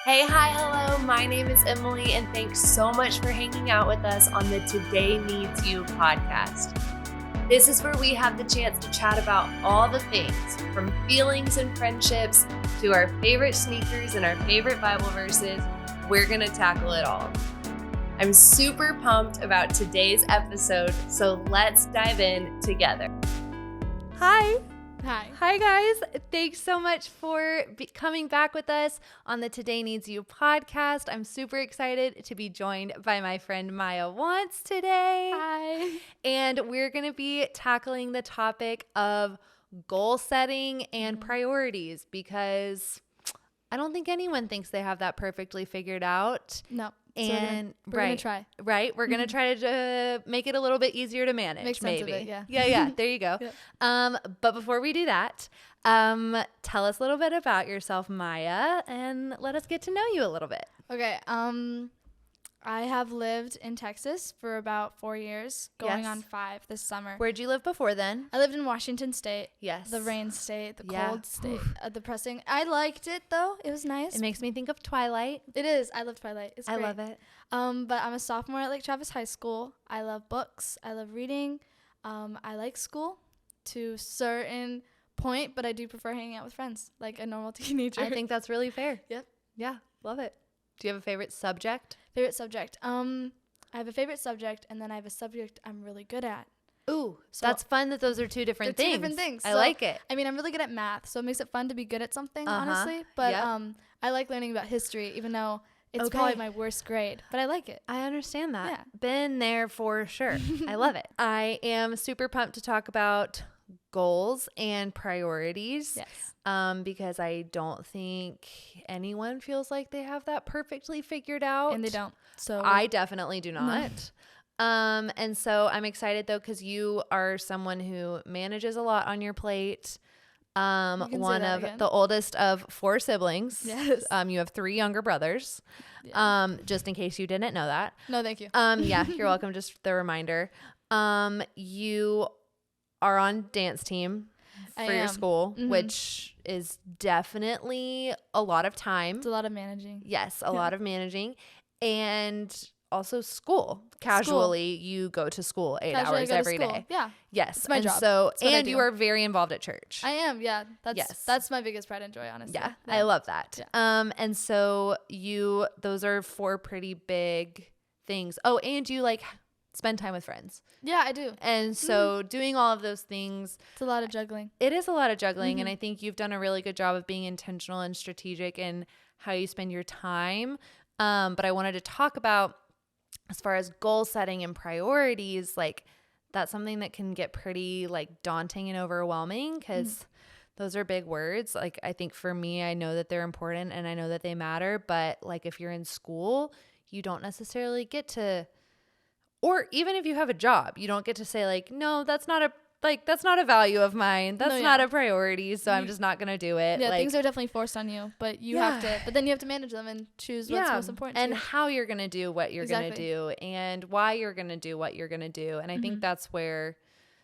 Hey, hi, hello. My name is Emily, and thanks so much for hanging out with us on the Today Needs You podcast. This is where we have the chance to chat about all the things, from feelings and friendships to our favorite sneakers and our favorite Bible verses. We're going to tackle it all. I'm super pumped about today's episode, so let's dive in together. Hi. Hi guys. Thanks so much for coming back with us on the Today Needs You podcast. I'm super excited to be joined by my friend Maia Wantz today. Hi. And we're going to be tackling the topic of goal setting and priorities, because I don't think anyone thinks they have that perfectly figured out. No. And we're gonna try. Right. We're going to try to make it a little bit easier to manage. Make sense of it, yeah. Yeah. There you go. Yep. But before we do that, tell us a little bit about yourself, Maia, and let us get to know you a little bit. Okay. I have lived in Texas for about 4 years, going on 5 this summer. Where'd you live before then? I lived in Washington State. Yes. The rain state, the Yeah. cold state, depressing. I liked it though. It was nice. It makes me think of Twilight. It is. I love Twilight. It's great. I love it. But I'm a sophomore at Lake Travis High School. I love books. I love reading. I like school to a certain point, but I do prefer hanging out with friends like a normal teenager. I think that's really fair. Yep. Yeah. Love it. Do you have a favorite subject? Favorite subject. I have a favorite subject, and then I have a subject I'm really good at. Ooh, So that's fun that those are two different things. Two different things. I So, like it. I mean, I'm really good at math, so it makes it fun to be good at something, Uh-huh. honestly. But Yep. I like learning about history, even though it's Okay. probably my worst grade. But I like it. I understand that. Yeah. Been there for sure. I love it. I am super pumped to talk about goals and priorities. Yes. Because I don't think anyone feels like they have that perfectly figured out. And they don't. So I definitely do not. And so I'm excited though, because you are someone who manages a lot on your plate. can say One that of again. the oldest of 4 siblings. Yes. You have 3 younger brothers. Yeah. Just in case you didn't know that. No, thank you. Yeah, you're welcome. Just the reminder. You are on dance team I for your am. school, Mhm. which is definitely a lot of time. It's a lot of managing. Yes, a lot of managing, and also school. Casually, you go to school 8 Casually, I hours go to every school. day. Yeah. Yes, It's my and job. so It's what I and do. you are very involved at church. I am. Yeah. Yes. That's my biggest pride and joy, honestly. Yeah, I love that. Yeah. And so those are 4 pretty big things. Oh, and you like spend time with friends. Yeah, I do. And so doing all of those things, It's a lot of juggling. it is a lot of juggling. And I think you've done a really good job of being intentional and strategic in how you spend your time. But I wanted to talk about, as far as goal setting and priorities, like that's something that can get pretty like daunting and overwhelming, because those are big words. Like I think for me, I know that they're important and I know that they matter. But like if you're in school, you don't necessarily get to, or even if you have a job, you don't get to say like, no, that's not a value of mine. That's not a priority. So I'm just not going to do it. Yeah, like, things are definitely forced on you, but you have to. But then you have to manage them and choose what's most important. and to you. how you're going to do what you're going to Exactly. do and why you're going to do what you're going to do. And I think that's where,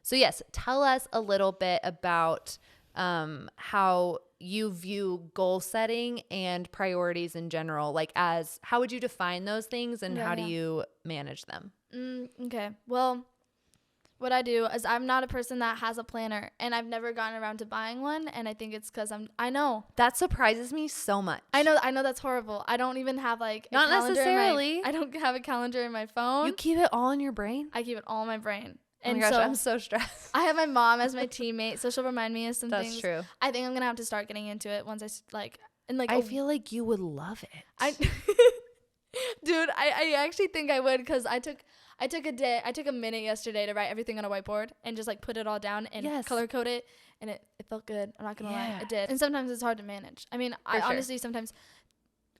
so yes, tell us a little bit about how you view goal setting and priorities in general. Like how would you define those things, and how do you manage them? Okay. Well, what I do is I'm not a person that has a planner, and I've never gotten around to buying one. And I think it's because I know That surprises me so much. I know that's horrible. I don't even have like a Not calendar necessarily. I don't have a calendar in my phone. You keep it all in your brain? I keep it all in my brain. Oh And my gosh, so I'm so stressed. I have my mom as my teammate, so she'll remind me of some That's things. true. I think I'm gonna have to start getting into it once I feel like you would love it. Dude, I actually think I would, because I took a minute yesterday to write everything on a whiteboard and just like put it all down and color code it, and it felt good. I'm not gonna lie, it did. And sometimes it's hard to manage. I mean, honestly sometimes.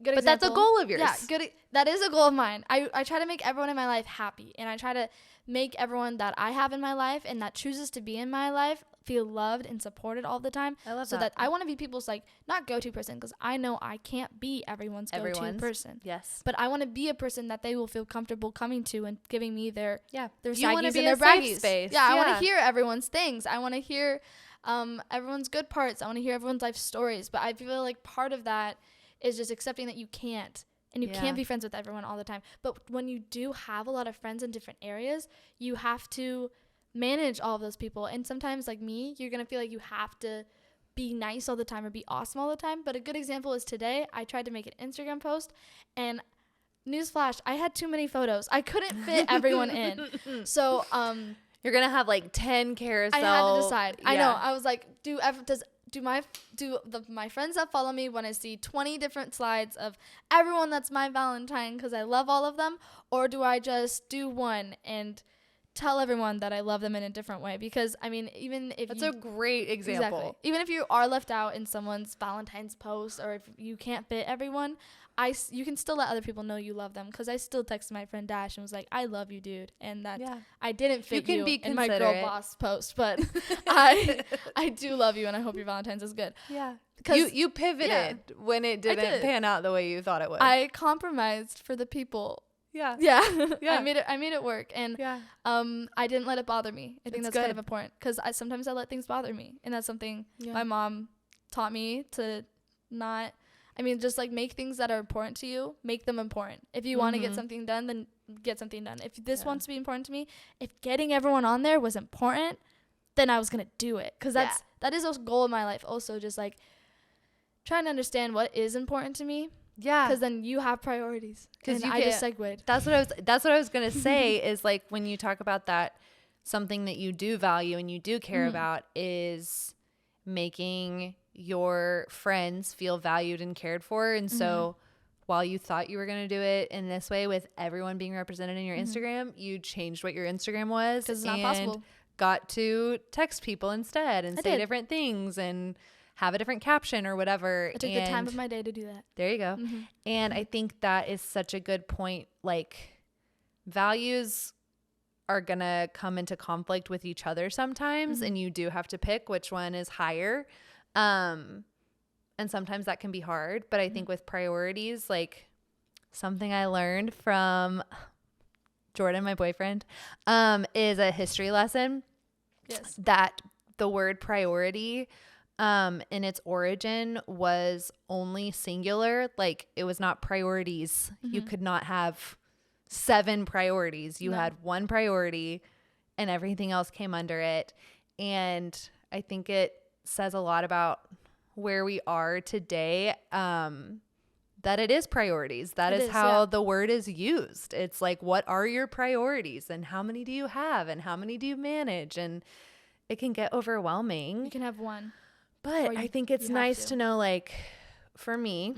Good But that's a example. goal of yours. Yeah, good. That is a goal of mine. I try to make everyone in my life happy, and I try to make everyone that I have in my life and that chooses to be in my life feel loved and supported all the time. I love so that I want to be people's like not go-to person, because I know I can't be everyone's go-to person. Yes. But I want to be a person that they will feel comfortable coming to and giving me their You saggies wanna be and their a safe braggies. space. Yeah, I want Yeah. to hear everyone's things. I want to hear everyone's good parts. I want to hear everyone's life stories. But I feel like part of that is just accepting that you can't. And you can't be friends with everyone all the time. But when you do have a lot of friends in different areas, you have to manage all of those people. And sometimes, like me, you're going to feel like you have to be nice all the time or be awesome all the time. But a good example is today, I tried to make an Instagram post, and newsflash, I had too many photos. I couldn't fit everyone in. So, you're going to have like 10 carousel. I had to decide. Yeah. I know. I was like, do my friends that follow me want to see 20 different slides of everyone that's my Valentine because I love all of them, or do I just do one and tell everyone that I love them in a different way? Because I mean, even if that's a great example. Exactly. Even if you are left out in someone's Valentine's post, or if you can't fit everyone, you can still let other people know you love them. Because I still texted my friend Dash and was like, I love you, dude. And that I didn't fit you in my girl boss post, but I do love you, and I hope your Valentine's is good. Yeah. Because you pivoted when it didn't pan out the way you thought it would. I compromised for the people. Yeah. I made it work, and I didn't let it bother me. I think that's kind of important, because sometimes I let things bother me, and that's something my mom taught me to not. I mean, just like make things that are important to you, make them important. If you want to get something done, then get something done. If this wants to be important to me, if getting everyone on there was important, then I was gonna do it, because that is a goal in my life. Also, just like trying to understand what is important to me. Yeah, because then you have priorities. Because I just segued. That's what I was gonna say. Is like when you talk about that, something that you do value and you do care about is making your friends feel valued and cared for. And so while you thought you were going to do it in this way with everyone being represented in your Instagram, you changed what your Instagram was. Because it's not possible. Got to text people instead and say different things and have a different caption or whatever. I took the time of my day to do that. There you go. And I think that is such a good point. Like, values are going to come into conflict with each other sometimes, and you do have to pick which one is higher. And sometimes that can be hard, but I think with priorities, like something I learned from Jordan, my boyfriend, is a history lesson. Yes. That the word priority, in its origin was only singular. Like, it was not priorities. You could not have 7 priorities. You had one priority and everything else came under it. And I think it says a lot about where we are today, that it is priorities. That is how the word is used. It's like, what are your priorities, and how many do you have, and how many do you manage? And it can get overwhelming. You can have one. But I think it's nice to know, like, for me,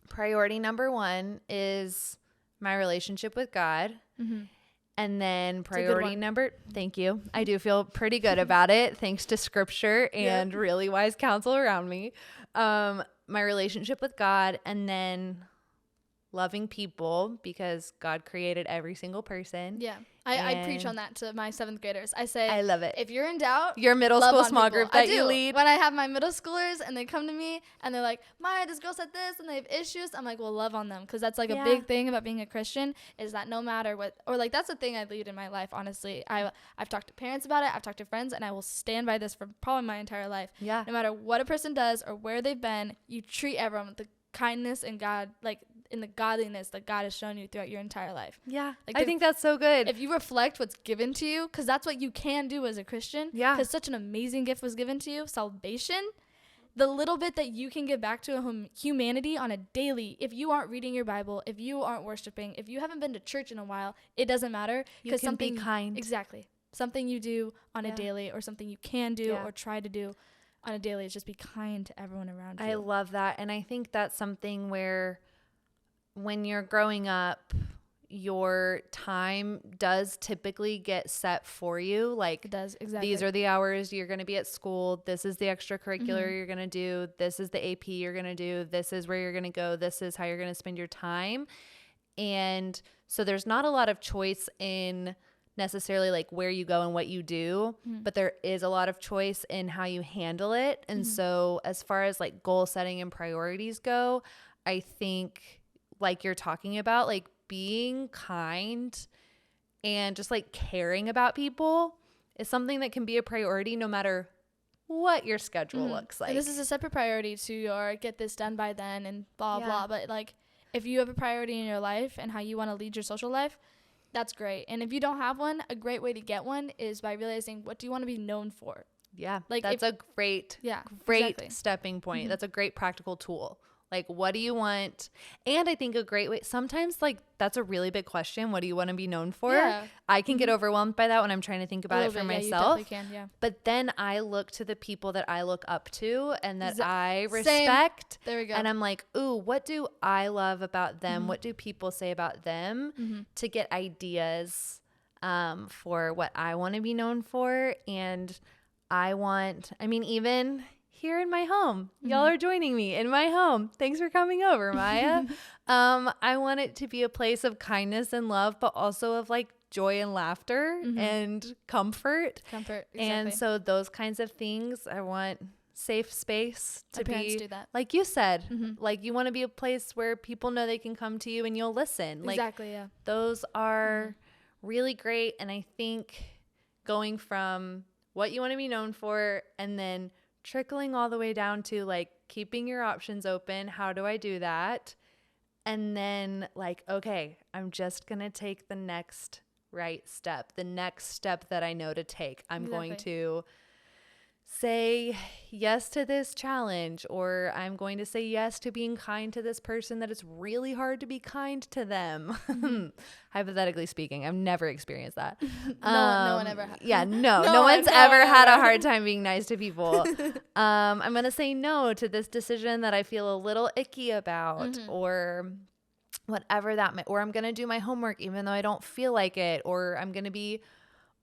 priority number 1 is my relationship with God. And then priority thank you. I do feel pretty good about it, thanks to scripture and really wise counsel around me. My relationship with God, and then loving people, because God created every single person. Yeah. I preach on that to my 7th graders. I say, I love it. If you're in doubt, your middle school small group that you lead. When I have my middle schoolers and they come to me and they're like, Maia, this girl said this and they have issues, I'm like, well, love on them. Because that's like a big thing about being a Christian, is that no matter what, or like that's the thing I lead in my life, honestly. I've talked to parents about it, I've talked to friends, and I will stand by this for probably my entire life. Yeah. No matter what a person does or where they've been, you treat everyone with the kindness and God, like in the godliness that God has shown you throughout your entire life. Yeah. Like, I think that's so good. If you reflect what's given to you, because that's what you can do as a Christian. Yeah. Because such an amazing gift was given to you, salvation. The little bit that you can give back to humanity on a daily, if you aren't reading your Bible, if you aren't worshiping, if you haven't been to church in a while, it doesn't matter. You can be kind. Exactly. Something you do on a daily, or something you can do or try to do on a daily, is just be kind to everyone around you. I love that. And I think that's something where when you're growing up, your time does typically get set for you. Like, it does, exactly. These are the hours you're going to be at school. This is the extracurricular you're going to do. This is the AP you're going to do. This is where you're going to go. This is how you're going to spend your time. And so there's not a lot of choice in necessarily like where you go and what you do, but there is a lot of choice in how you handle it. And so as far as like goal setting and priorities go, I think, like you're talking about, like being kind and just like caring about people is something that can be a priority no matter what your schedule looks like. And this is a separate priority to your get this done by then and blah, blah. But like, if you have a priority in your life and how you want to lead your social life, that's great. And if you don't have one, a great way to get one is by realizing, what do you want to be known for? Yeah. Like that's a great exactly. stepping point. That's a great practical tool. Like, what do you want? And I think a great way, sometimes like that's a really big question. What do you want to be known for? Yeah. I can get overwhelmed by that when I'm trying to think about it for myself. You definitely can, But then I look to the people that I look up to and that I respect. There we go. And I'm like, ooh, what do I love about them? What do people say about them? To get ideas for what I want to be known for. And even here in my home, y'all are joining me in my home. Thanks for coming over, Maya. I want it to be a place of kindness and love, but also of like joy and laughter and comfort. Exactly. And so those kinds of things, I want safe space to be, do that. like you said, like you want to be a place where people know they can come to you and you'll listen. Exactly, like, those are really great. And I think going from what you want to be known for and then trickling all the way down to like keeping your options open. How do I do that? And then like, okay, I'm just going to take the next right step, the next step that I know to take. I'm going to say yes to this challenge, or I'm going to say yes to being kind to this person that it's really hard to be kind to them. Hypothetically speaking, I've never experienced that. No one ever has. Yeah, no one's ever had a hard time being nice to people. I'm going to say no to this decision that I feel a little icky about, or whatever that might, or I'm going to do my homework even though I don't feel like it, or I'm going to be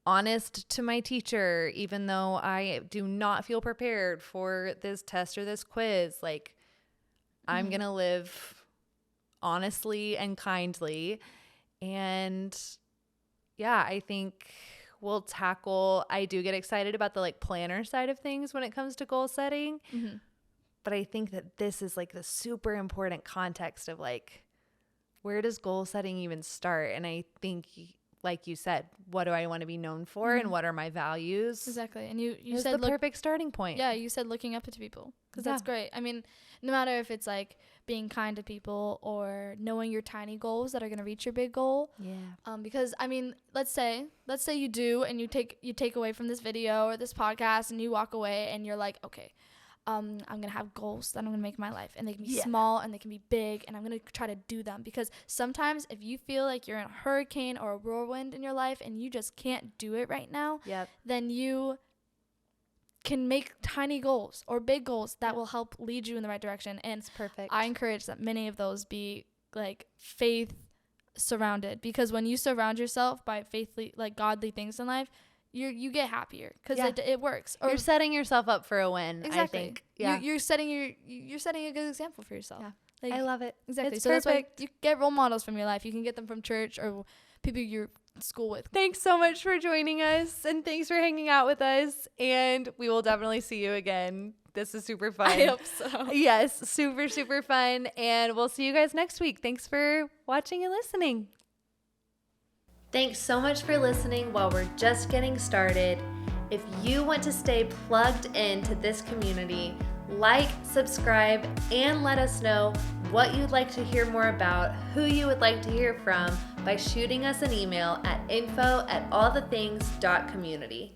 honest to my teacher, even though I do not feel prepared for this test or this quiz. Like, I'm going to live honestly and kindly. And I think I do get excited about the like planner side of things when it comes to goal setting. But I think that this is like the super important context of like, where does goal setting even start? And I think, like you said, what do I want to be known for and what are my values? Exactly. And you said the perfect starting point. Yeah, you said looking up to people, because that's great. I mean, no matter if it's like being kind to people or knowing your tiny goals that are going to reach your big goal. Yeah. Because I mean, let's say you do, and you take away from this video or this podcast and you walk away and you're like, okay, I'm going to have goals that I'm going to make in my life, and they can be small and they can be big, and I'm going to try to do them. Because sometimes if you feel like you're in a hurricane or a whirlwind in your life and you just can't do it right now, then you can make tiny goals or big goals that will help lead you in the right direction. And it's perfect. I encourage that many of those be like faith surrounded, because when you surround yourself by faithfully, like godly things in life, you get happier, because it works. Or you're setting yourself up for a win. Exactly. I think. Yeah. You're setting a good example for yourself. Yeah. Like, I love it. Exactly. It's so perfect. That's why you get role models from your life. You can get them from church or people you're in school with. Thanks so much for joining us, and thanks for hanging out with us. And we will definitely see you again. This is super fun. I hope so. Yes, super, super fun. And we'll see you guys next week. Thanks for watching and listening. Thanks so much for listening while we're just getting started. If you want to stay plugged into this community, like, subscribe, and let us know what you'd like to hear more about, who you would like to hear from, by shooting us an email at info@allthethings.community.